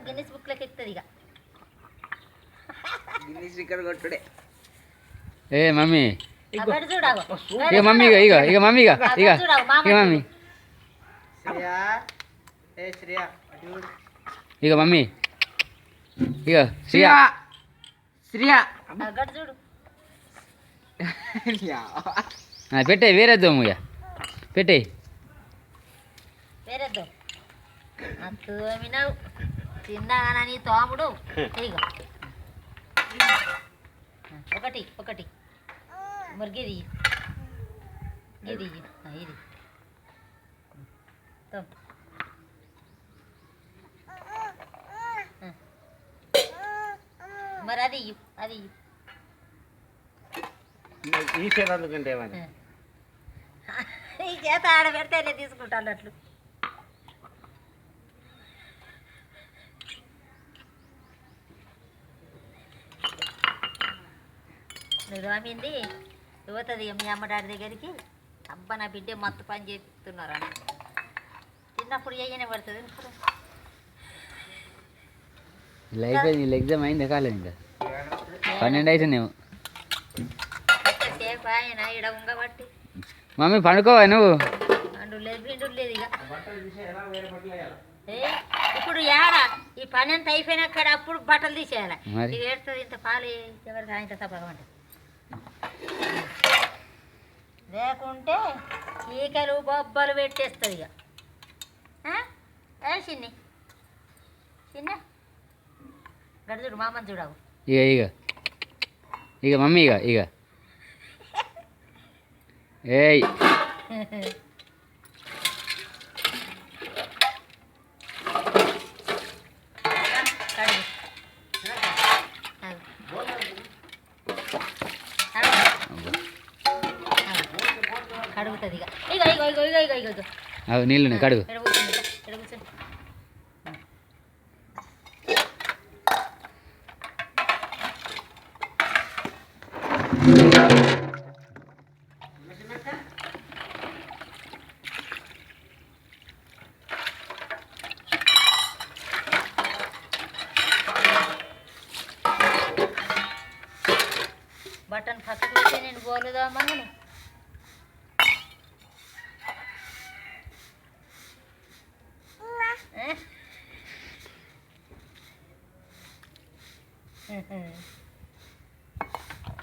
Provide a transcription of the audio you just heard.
Guinness బుక్లోకి ఎక్కుతుంది ఇక Guinness record కొట్టుడే. ఏ mummy చూడాలి ఇక మమ్మీ ఇక మమ్మీ ఇక మమ్మీ శ్రేయా శ్రేయా ఇక మమ్మీ ఇక శ్రియా శ్రియా చూడు పెట్టే వేరేద్దాము ఇక పెట్టే వేరేద్దాం తోమినావు తిన్నాగానా నీ తోముడు ఇక ఒకటి ఒకటి మరి గిది ఇది ఇది మరి అది అది ఈ చేత అందుకంటే ఈ చేత ఆడ పెడితేనే తీసుకుంటాను అట్లు నిజమైంది యువతది మీ అమ్మ డాడీ దగ్గరికి అబ్బా నా బిడ్డ మత్తు పని చేస్తున్నారని చిన్నప్పుడు చేయనే పడుతుంది ఇప్పుడు అయిపోయింది ఎగ్జామ్ అయింది కాలేదు ఇంకా 12 అవుతుందేమో సేపు ఆయన ఈడ ఉంగబట్టి మమ్మీ పండుకోవా నువ్వు అండు లేదు పిండు లేదు ఇక ఇప్పుడు ఏడా ఈ పని అంతా అయిపోయినాక అప్పుడు బట్టలు తీసేయాలి ఇది ఏడుస్తుంది ఇంత పాలు ఎవరికి ఆయన తప్పమంట లేకుంటే ఈకలు బొబ్బలు పెట్టేస్తుంది ఇక చిన్ని చిన్న గడి చూడు మామని చూడవు ఇక ఇక ఇక మమ్మీ ఇక ఇక ఏయ్ కడుగుతుంది ఇక ఇక ఇక ఇక ఇక ఇక ఇక అవి నీళ్ళు కడుగు బటన్ పక్కకు పెట్టి నేను గోలుదామని